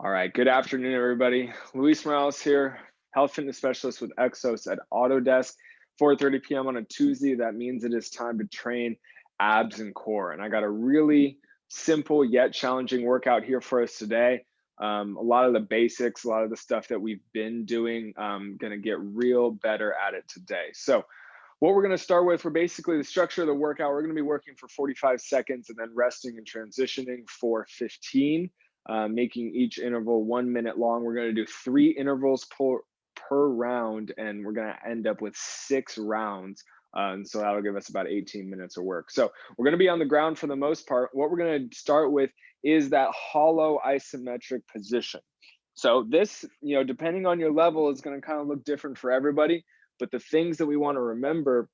All right, good afternoon, everybody. Luis Morales here, health fitness specialist with Exos at Autodesk. 4:30 p.m. on a Tuesday. That means it is time to train abs and core. And I got a really simple yet challenging workout here for us today. A lot of the basics, a lot of the stuff that we've been doing, going to get real better at it today. So what we're going to start with, for basically the structure of the workout, we're going to be working for 45 seconds and then resting and transitioning for 15, making each interval 1 minute long. We're going to do 3 intervals per round, and we're going to end up with 6 rounds. And so that'll give us about 18 minutes of work. So we're going to be on the ground for the most part. What we're going to start with is that hollow isometric position. So this, depending on your level, is going to kind of look different for everybody. But the things that we want to remember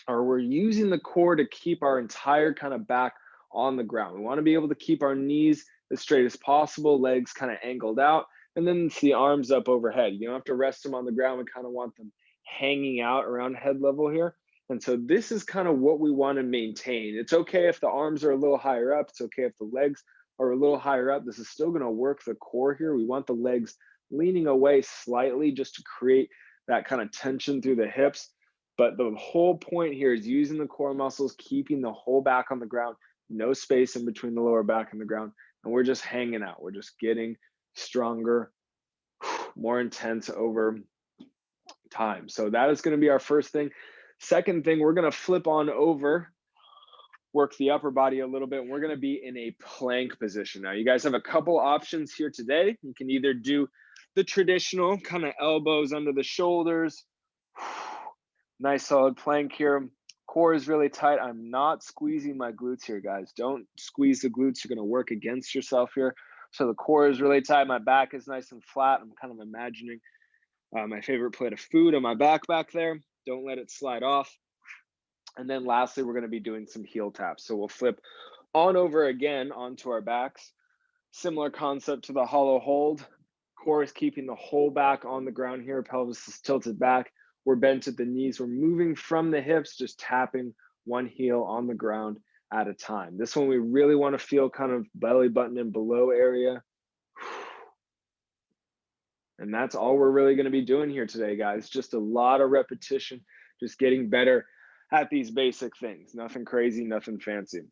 are we're using the core to keep our entire kind of back on the ground. We want to be able to keep our knees as straight as possible, legs kind of angled out, and then it's the arms up overhead. You don't have to rest them on the ground. We kind of want them hanging out around head level here. And so this is kind of what we want to maintain. It's okay if the arms are a little higher up. It's okay if the legs are a little higher up. This is still going to work the core here. We want the legs leaning away slightly just to create that kind of tension through the hips. But the whole point here is using the core muscles, keeping the whole back on the ground, no space in between the lower back and the ground. And we're just hanging out. We're just getting stronger, more intense over time. So that is going to be our first thing. Second thing, we're going to flip on over, work the upper body a little bit. And we're going to be in a plank position. Now, you guys have a couple options here today. You can either do the traditional kind of elbows under the shoulders. Nice solid plank here. Core is really tight. I'm not squeezing my glutes here, guys. Don't squeeze the glutes. You're going to work against yourself here. So the core is really tight. My back is nice and flat. I'm kind of imagining my favorite plate of food on my back there. Don't let it slide off. And then lastly, we're going to be doing some heel taps. So we'll flip on over again onto our backs. Similar concept to the hollow hold. Core is keeping the whole back on the ground here. Pelvis is tilted back. We're bent at the knees. We're moving from the hips, just tapping one heel on the ground at a time. This one, we really want to feel kind of belly button and below area. And that's all we're really going to be doing here today, guys. Just a lot of repetition, just getting better at these basic things. Nothing crazy, nothing fancy.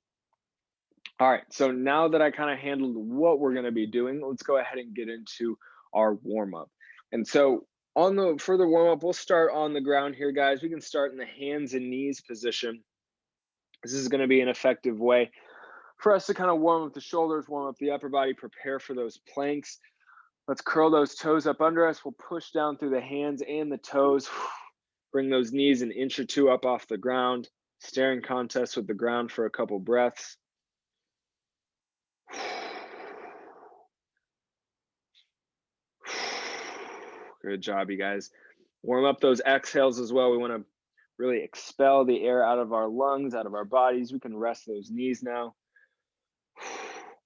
All right, so now that I kind of handled what we're going to be doing, let's go ahead and get into our warm-up. And so on the further warm-up, we'll start on the ground here, guys. We can start in the hands and knees position. This is going to be an effective way for us to kind of warm up the shoulders, warm up the upper body, prepare for those planks. Let's curl those toes up under us. We'll push down through the hands and the toes. Bring those knees an inch or two up off the ground. Staring contest with the ground for a couple breaths. Good job, you guys. Warm up those exhales as well. We want to really expel the air out of our lungs, out of our bodies. We can rest those knees now.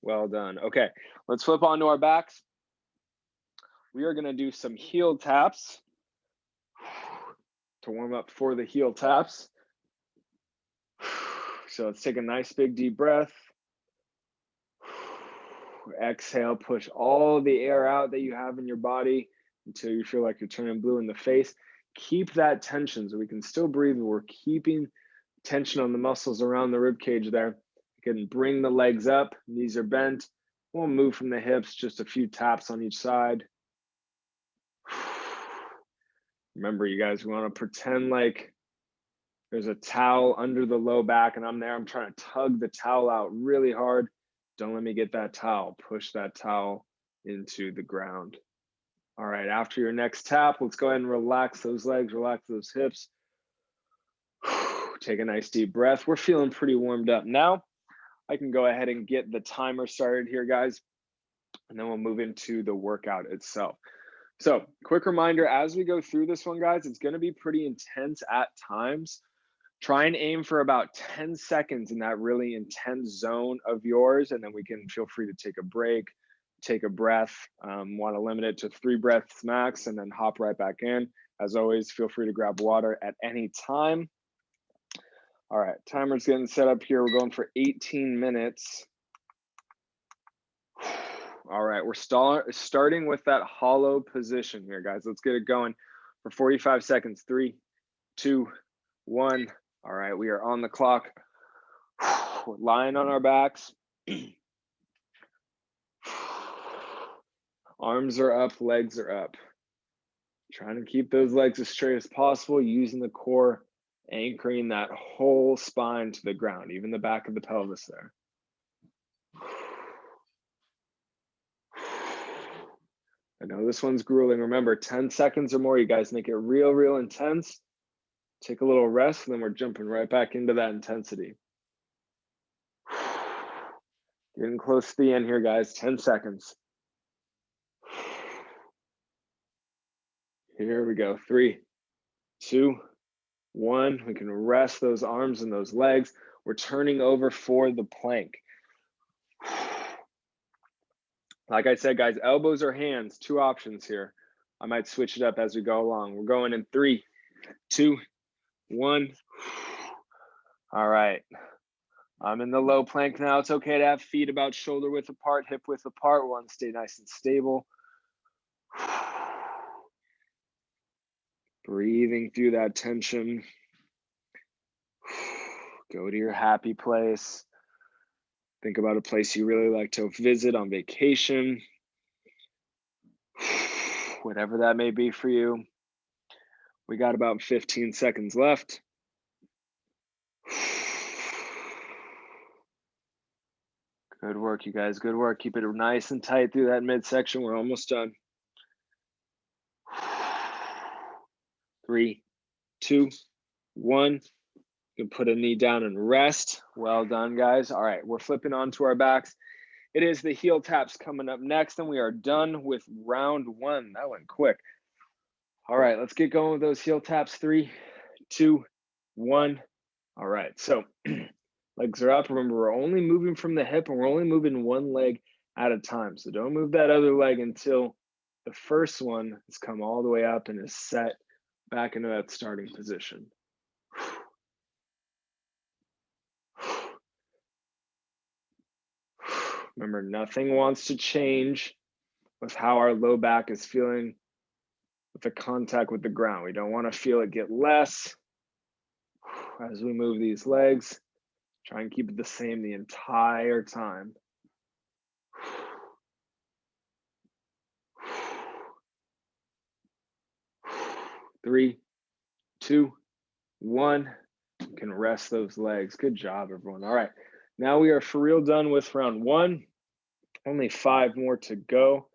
Well done. Okay, let's flip onto our backs. We are going to do some heel taps to warm up for the heel taps. So let's take a nice big deep breath. Exhale, push all the air out that you have in your body until you feel like you're turning blue in the face. Keep that tension so we can still breathe. We're keeping tension on the muscles around the rib cage there. You can bring the legs up, knees are bent. We'll move from the hips, just a few taps on each side. Remember, you guys, we want to pretend like there's a towel under the low back and I'm there. I'm trying to tug the towel out really hard. Don't let me get that towel. Push that towel into the ground. All right, after your next tap, let's go ahead and relax those legs, relax those hips. Take a nice deep breath. We're feeling pretty warmed up now. I can go ahead and get the timer started here, guys, and then we'll move into the workout itself. So quick reminder, as we go through this one, guys, it's going to be pretty intense at times. Try and aim for about 10 seconds in that really intense zone of yours, and then we can feel free to take a break, take a breath. Want to limit it to 3 breaths max, and then hop right back in. As always, feel free to grab water at any time. All right, timer's getting set up here. We're going for 18 minutes. All right, we're starting with that hollow position here, guys. Let's get it going for 45 seconds. 3, 2, 1. All right, we are on the clock. We're lying on our backs. Arms are up, legs are up. Trying to keep those legs as straight as possible, using the core, anchoring that whole spine to the ground, even the back of the pelvis there. I know this one's grueling. Remember, 10 seconds or more, you guys make it real, real intense. Take a little rest, and then we're jumping right back into that intensity. Getting close to the end here, guys. 10 seconds. Here we go. 3, 2, 1. We can rest those arms and those legs. We're turning over for the plank. Like I said, guys, elbows or hands, 2 options here. I might switch it up as we go along. We're going in 3, 2, 1. All right. I'm in the low plank now. It's okay to have feet about shoulder width apart, hip width apart. We want to stay nice and stable. Breathing through that tension. Go to your happy place. Think about a place you really like to visit on vacation. Whatever that may be for you. We got about 15 seconds left. Good work, you guys. Good work. Keep it nice and tight through that midsection. We're almost done. 3, 2, 1. You can put a knee down and rest. Well done, guys. All right, we're flipping onto our backs. It is the heel taps coming up next, and we are done with round 1. That went quick. All right, let's get going with those heel taps. 3, 2, 1. All right, so legs are up. Remember, we're only moving from the hip, and we're only moving one leg at a time. So don't move that other leg until the first one has come all the way up and is set back into that starting position. Remember, nothing wants to change with how our low back is feeling with the contact with the ground. We don't want to feel it get less as we move these legs. Try and keep it the same the entire time. 3, 2, 1. You can rest those legs. Good job, everyone. All right, now we are for real done with round 1. Only 5 more to go.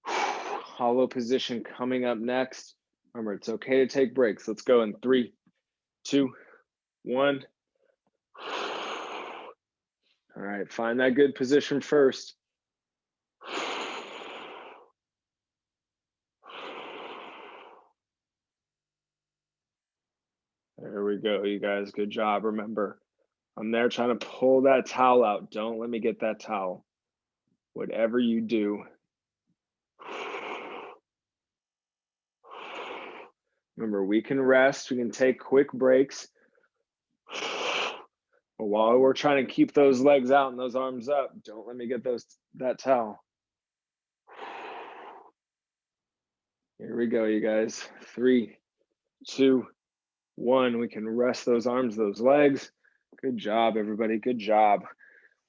Hollow position coming up next. Remember, it's okay to take breaks. Let's go in 3, 2, 1. All right, find that good position first. There we go, you guys. Good job. Remember, I'm there trying to pull that towel out. Don't let me get that towel. Whatever you do. Remember, we can rest. We can take quick breaks. But while we're trying to keep those legs out and those arms up, don't let me get that towel. Here we go, you guys. 3, 2, 1. We can rest those arms, those legs. Good job, everybody. Good job.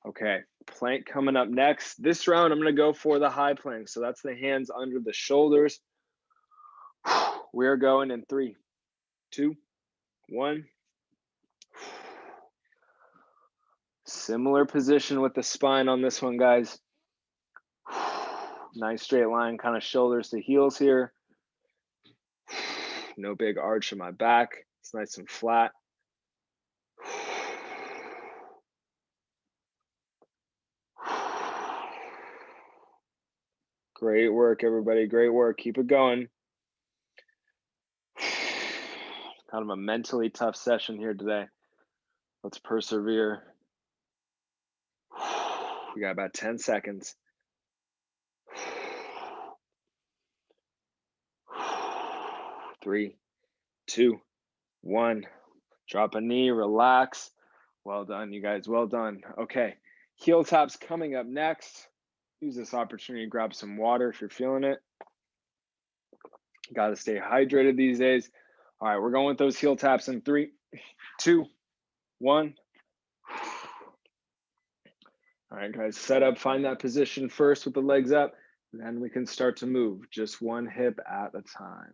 Okay, plank coming up next. This round, I'm going to go for the high plank. So that's the hands under the shoulders. We're going in 3, 2, 1. Similar position with the spine on this one, guys. Nice straight line, kind of shoulders to heels here. No big arch in my back. It's nice and flat. Great work, everybody. Great work. Keep it going. Kind of a mentally tough session here today. Let's persevere. We got about 10 seconds. 3, 2, 1. Drop a knee, relax. Well done, you guys. Well done. Okay, heel taps coming up next. Use this opportunity to grab some water if you're feeling it. Got to stay hydrated these days. All right, we're going with those heel taps in 3, 2, 1. All right, guys, set up, find that position first with the legs up, then we can start to move, just one hip at a time.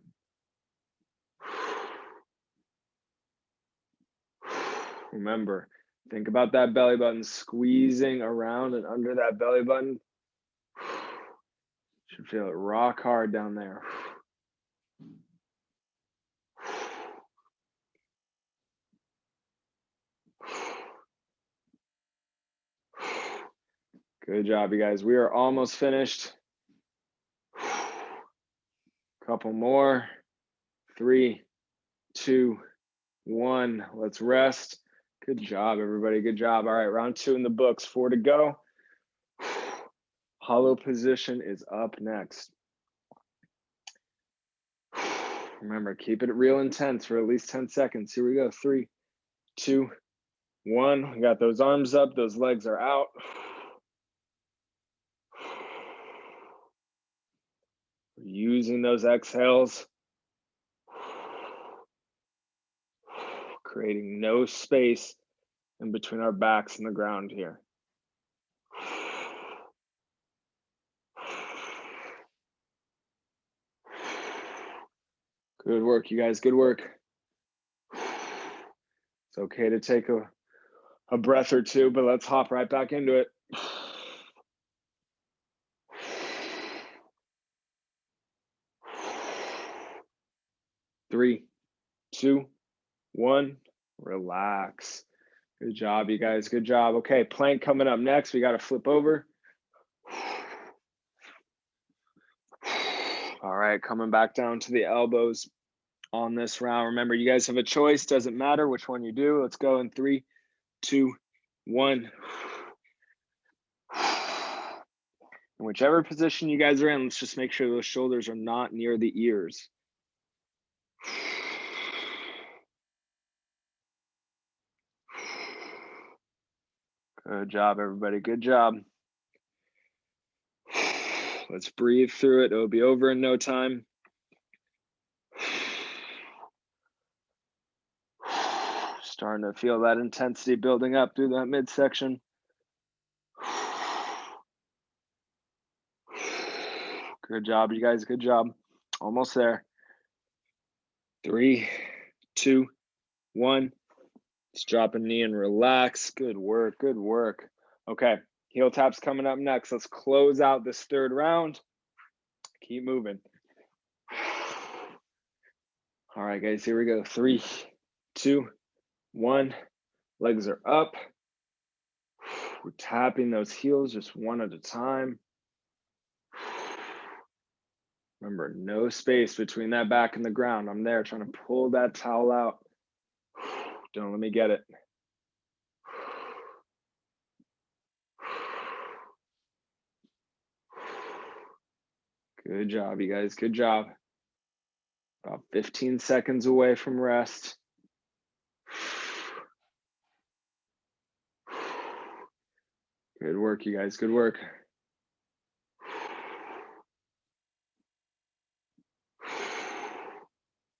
Remember, think about that belly button squeezing around and under that belly button. Should feel it rock hard down there. Good job, you guys. We are almost finished. Couple more. 3, 2, 1. Let's rest. Good job, everybody. Good job. All right, round 2 in the books. 4 to go. Hollow position is up next. Remember, keep it real intense for at least 10 seconds. Here we go. 3, 2, 1. We got those arms up. Those legs are out. Using those exhales. Creating no space in between our backs and the ground here. Good work, you guys. Good work. It's okay to take a breath or two, but let's hop right back into it. 3, 2, 1. Relax. Good job, you guys. Good job. Okay, plank coming up next. We got to flip over. All right, coming back down to the elbows on this round. Remember, you guys have a choice. Doesn't matter which one you do. Let's go in 3, 2, 1. In whichever position you guys are in, let's just make sure those shoulders are not near the ears. Good job, everybody. Good job. Let's breathe through it. It'll be over in no time. Starting to feel that intensity building up through that midsection. Good job, you guys. Good job. Almost there. 3, 2, 1. Just drop a knee and relax. Good work. Good work. Okay, heel taps coming up next. Let's close out this third round. Keep moving. All right, guys, here we go. 3, 2, 1. Legs are up. We're tapping those heels just one at a time. Remember, no space between that back and the ground. I'm there trying to pull that towel out. Don't let me get it. Good job, you guys. Good job. About 15 seconds away from rest. Good work, you guys. Good work.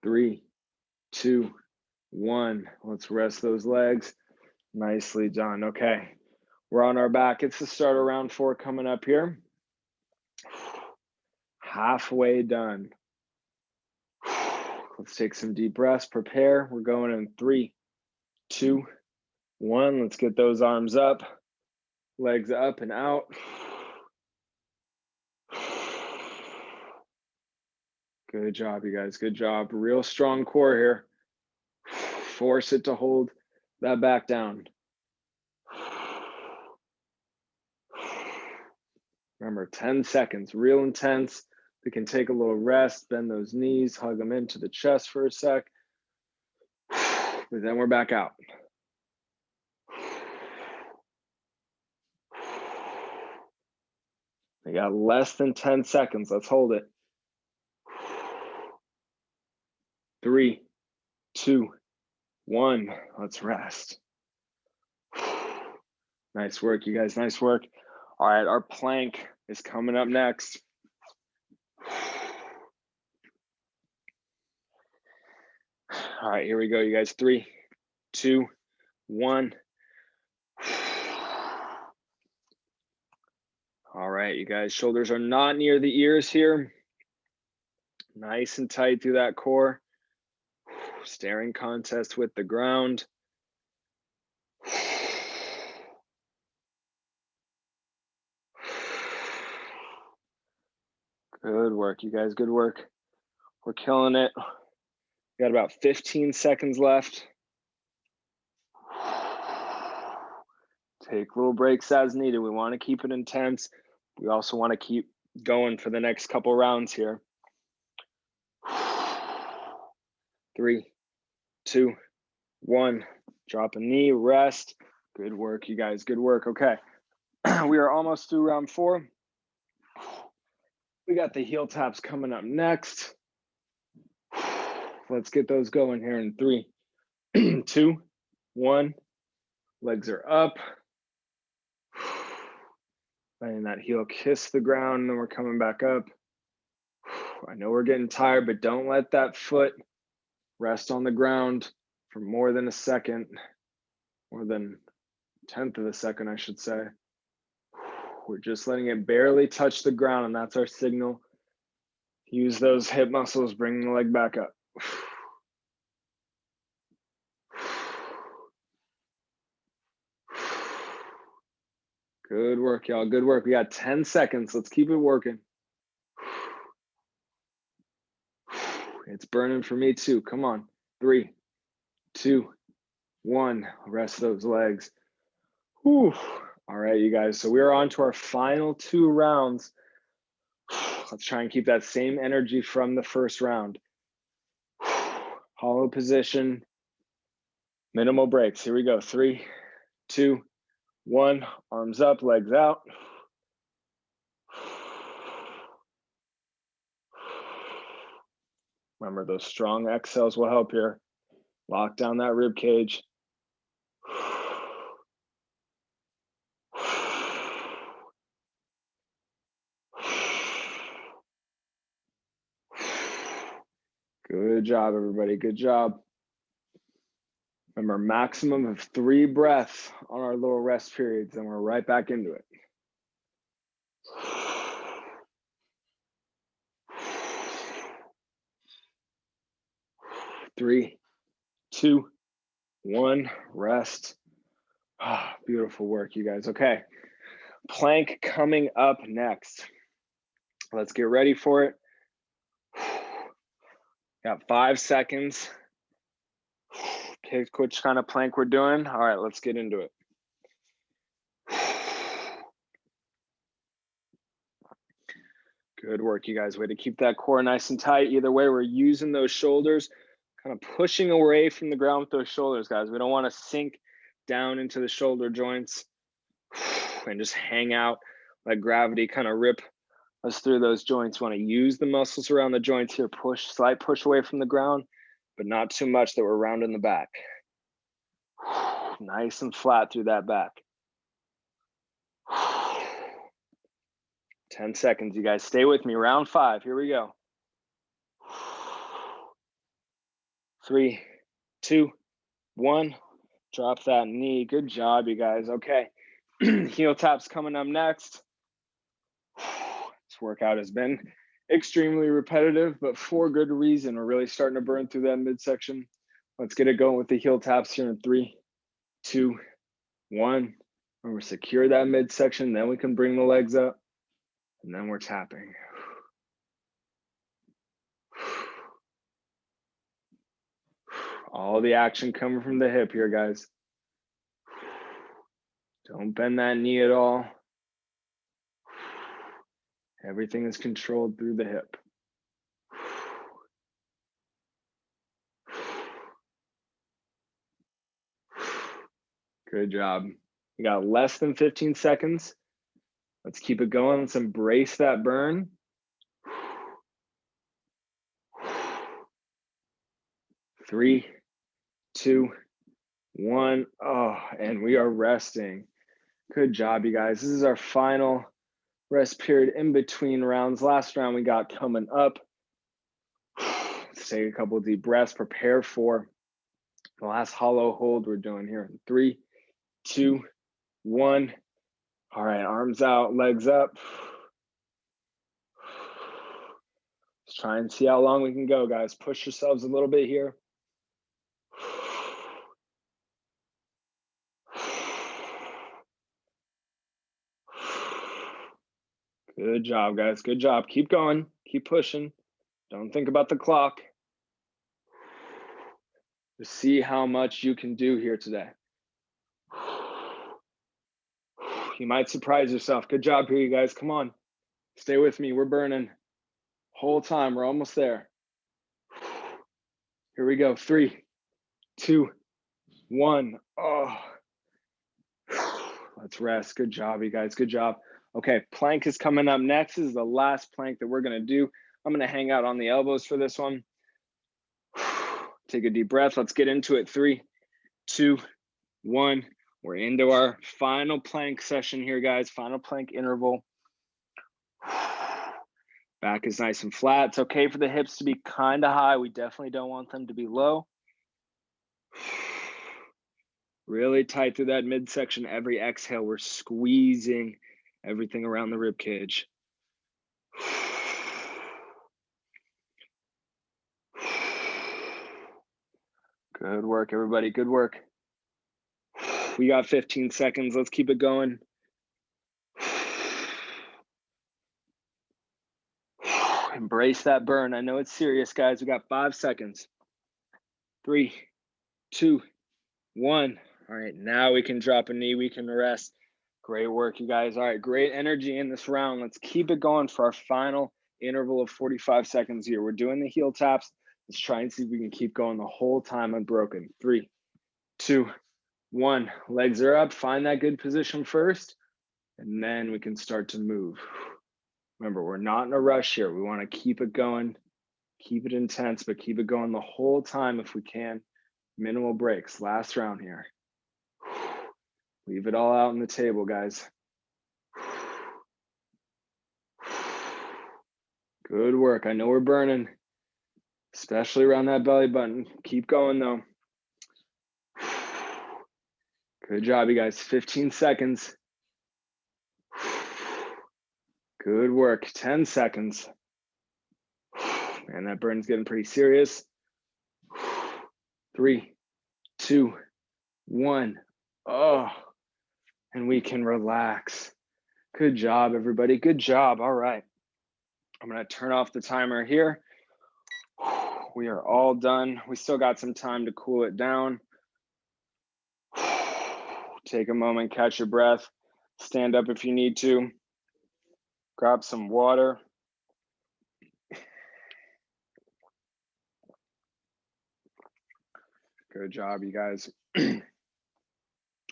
3, 2, 1. Let's rest those legs. Nicely done. Okay, we're on our back. It's the start of round 4 coming up here. Halfway done. Let's take some deep breaths. Prepare. We're going in 3, 2, 1. Let's get those arms up. Legs up and out. Good job, you guys. Good job. Real strong core here. Force it to hold that back down. Remember, 10 seconds, real intense. We can take a little rest, bend those knees, hug them into the chest for a sec. But then we're back out. We got less than 10 seconds. Let's hold it. 3, 2, 1. Let's rest. Nice work, you guys. Nice work. All right, our plank is coming up next. All right, here we go, you guys. 3, 2, 1. All right, you guys, shoulders are not near the ears here. Nice and tight through that core. Staring contest with the ground. Good work, you guys, good work. We're killing it. We got about 15 seconds left. Take little breaks as needed. We want to keep it intense. We also want to keep going for the next couple rounds here. 3, 2, 1. Drop a knee, rest. Good work, you guys, good work. Okay, we are almost through round 4. We got the heel taps coming up next. Let's get those going here in 3, 2, 1. Legs are up. Letting that heel kiss the ground, and then we're coming back up. I know we're getting tired, but don't let that foot rest on the ground for more than a second, more than a tenth of a second, I should say. We're just letting it barely touch the ground, and that's our signal. Use those hip muscles, bring the leg back up. Good work, y'all. Good work. We got 10 seconds. Let's keep it working. It's burning for me too. Come on. 3, 2, 1. Rest those legs. Whew. All right, you guys. So we are on to our final 2 rounds. Let's try and keep that same energy from the first round. Hollow position. Minimal breaks. Here we go. 3, 2, 1. Arms up, legs out. Remember, those strong exhales will help here. Lock down that rib cage. Good job, everybody. Good job. Remember, maximum of 3 breaths on our little rest periods, and we're right back into it. 3, 2, 1. Rest. Ah, beautiful work, you guys. Okay, plank coming up next. Let's get ready for it. Got 5 seconds. Okay, which kind of plank we're doing. All right, let's get into it. Good work, you guys. Way to keep that core nice and tight. Either way, we're using those shoulders, kind of pushing away from the ground with those shoulders, guys. We don't want to sink down into the shoulder joints and just hang out, let gravity kind of rip us through those joints. We want to use the muscles around the joints here, push, slight push away from the ground, but not too much that we're rounding the back. Nice and flat through that back. 10 seconds, you guys. Stay with me. Round 5. Here we go. 3, 2, 1. Drop that knee. Good job, you guys. Okay. Heel taps coming up next. This workout has been extremely repetitive, but for good reason. We're really starting to burn through that midsection. Let's get it going with the heel taps here in 3, 2, 1. Remember, secure that midsection, then we can bring the legs up, and then we're tapping. All the action coming from the hip here, guys. Don't bend that knee at all. Everything is controlled through the hip. Good job. You got less than 15 seconds. Let's keep it going. Let's embrace that burn. 3, 2, 1. Oh, and we are resting. Good job, you guys. This is our final rest period in between rounds. Last round we got coming up. Let's take a couple of deep breaths, prepare for the last hollow hold we're doing here. 3, 2, 1. All right, arms out, legs up. Let's try and see how long we can go, guys. Push yourselves a little bit here. Good job, guys. Good job. Keep going. Keep pushing. Don't think about the clock. Just see how much you can do here today. You might surprise yourself. Good job here, you guys. Come on. Stay with me. We're burning. Whole time. We're almost there. Here we go. 3, 2, 1. Oh. Let's rest. Good job, you guys. Good job. Okay, plank is coming up next. This is the last plank that we're going to do. I'm going to hang out on the elbows for this one. Take a deep breath. Let's get into it. 3, 2, 1. We're into our final plank session here, guys. Final plank interval. Back is nice and flat. It's okay for the hips to be kind of high. We definitely don't want them to be low. Really tight through that midsection. Every exhale, we're squeezing everything around the rib cage. Good work, everybody. Good work. We got 15 seconds. Let's keep it going. Embrace that burn. I know it's serious, guys. We got 5 seconds. 3, 2, 1. All right, now we can drop a knee. We can rest. Great work, you guys. All right, great energy in this round. Let's keep it going for our final interval of 45 seconds here. We're doing the heel taps. Let's try and see if we can keep going the whole time unbroken. 3, 2, 1. Legs are up. Find that good position first, and then we can start to move. Remember, we're not in a rush here. We want to keep it going, keep it intense, but keep it going the whole time if we can. Minimal breaks. Last round here. Leave it all out on the table, guys. Good work. I know we're burning, especially around that belly button. Keep going, though. Good job, you guys. 15 seconds. Good work. 10 seconds. Man, that burn's getting pretty serious. 3, 2, 1. Oh, and we can relax. Good job, everybody. Good job. All right. I'm going to turn off the timer here. We are all done. We still got some time to cool it down. Take a moment, catch your breath. Stand up if you need to. Grab some water. Good job, you guys.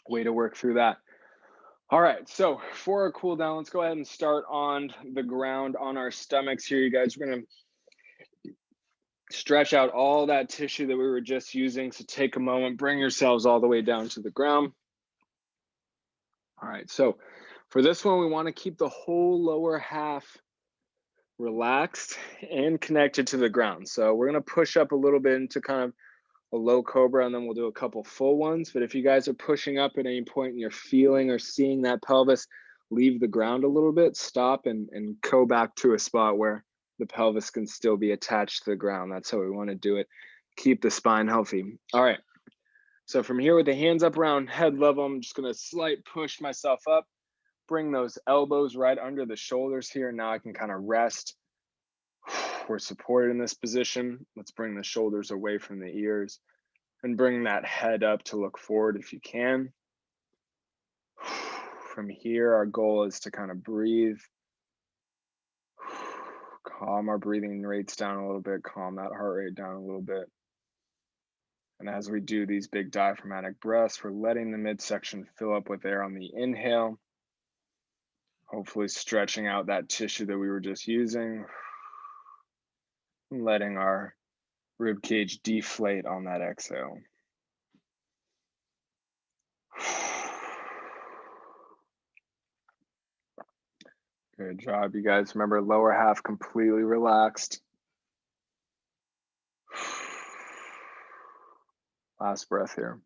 Way to work through that. All right, so for our cool down, let's go ahead and start on the ground on our stomachs here, you guys. We're going to stretch out all that tissue that we were just using. So take a moment, bring yourselves all the way down to the ground. All right, so for this one, we want to keep the whole lower half relaxed and connected to the ground. So we're going to push up a little bit into kind of a low cobra, and then we'll do a couple full ones. But if you guys are pushing up at any point and you're feeling or seeing that pelvis leave the ground a little bit, stop and go back to a spot where the pelvis can still be attached to the ground. That's how we want to do it. Keep the spine healthy. All right. So from here with the hands up around head level, I'm just going to slight push myself up, bring those elbows right under the shoulders here. Now I can kind of rest. We're supported in this position. Let's bring the shoulders away from the ears and bring that head up to look forward if you can. From here, our goal is to kind of breathe. Calm our breathing rates down a little bit, calm that heart rate down a little bit. And as we do these big diaphragmatic breaths, we're letting the midsection fill up with air on the inhale, hopefully stretching out that tissue that we were just using, and letting our rib cage deflate on that exhale. Good job, you guys. Remember, lower half completely relaxed. Last breath here.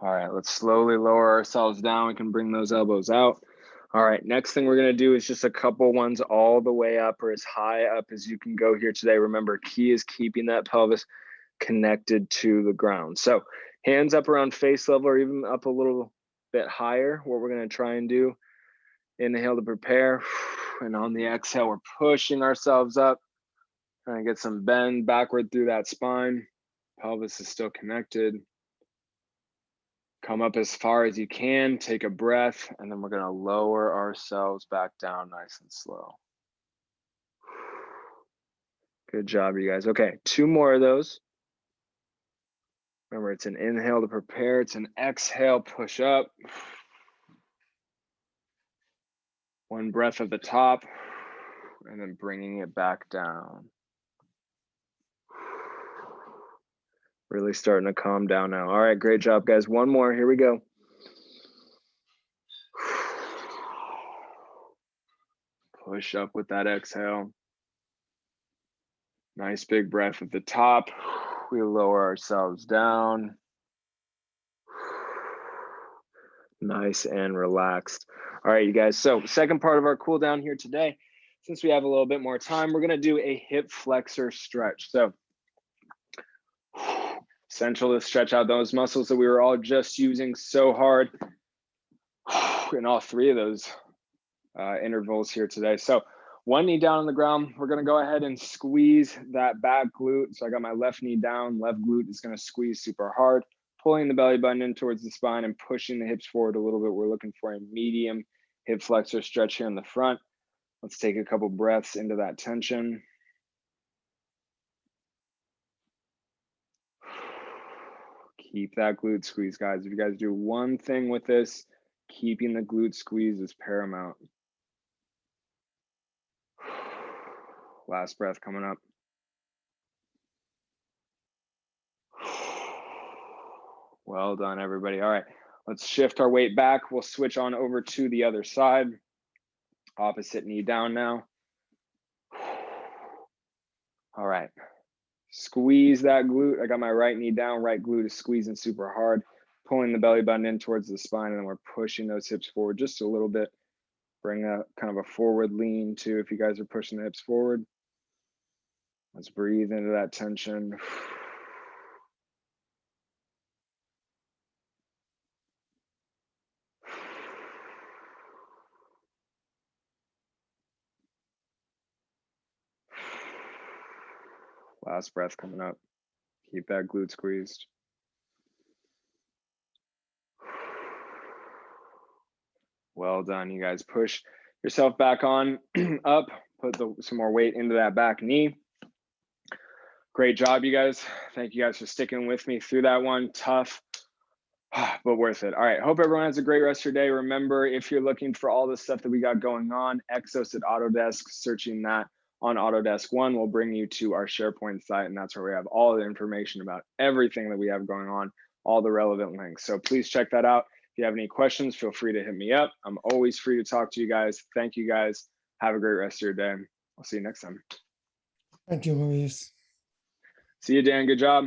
All right, let's slowly lower ourselves down. We can bring those elbows out. All right, next thing we're gonna do is just a couple ones all the way up or as high up as you can go here today. Remember, key is keeping that pelvis connected to the ground. So hands up around face level or even up a little bit higher. What we're gonna try and do, inhale to prepare. And on the exhale, we're pushing ourselves up. Trying to get some bend backward through that spine. Pelvis is still connected. Come up as far as you can, take a breath, and then we're gonna lower ourselves back down nice and slow. Good job, you guys. Okay, 2 more of those. Remember, it's an inhale to prepare, it's an exhale, push up. 1 breath at the top, and then bringing it back down. Really starting to calm down now. All right, great job, guys. 1 more, here we go. Push up with that exhale. Nice big breath at the top. We lower ourselves down. Nice and relaxed. All right, you guys. So second part of our cool down here today, since we have a little bit more time, we're gonna do a hip flexor stretch. So essential to stretch out those muscles that we were all just using so hard in all 3 of those intervals here today. So 1 knee down on the ground. We're gonna go ahead and squeeze that back glute. So I got my left knee down, left glute is gonna squeeze super hard, pulling the belly button in towards the spine and pushing the hips forward a little bit. We're looking for a medium hip flexor stretch here in the front. Let's take a couple breaths into that tension. Keep that glute squeeze, guys. If you guys do one thing with this, keeping the glute squeeze is paramount. Last breath coming up. Well done, everybody. All right, let's shift our weight back. We'll switch on over to the other side. Opposite knee down now. All right, squeeze that glute. I got my right knee down, right glute is squeezing super hard, pulling the belly button in towards the spine, and then we're pushing those hips forward just a little bit. Bring a kind of a forward lean too if you guys are pushing the hips forward. Let's breathe into that tension. Last breath coming up. Keep that glute squeezed. Well done, you guys. Push yourself back on up. Put some more weight into that back knee. Great job, you guys. Thank you guys for sticking with me through that one. Tough, but worth it. All right, hope everyone has a great rest of your day. Remember, if you're looking for all the stuff that we got going on, Exos at Autodesk, searching that on Autodesk One will bring you to our SharePoint site, and that's where we have all the information about everything that we have going on, all the relevant links. So please check that out. If you have any questions, feel free to hit me up. I'm always free to talk to you guys. Thank you guys. Have a great rest of your day. I'll see you next time. Thank you, Luis. See you, Dan. Good job.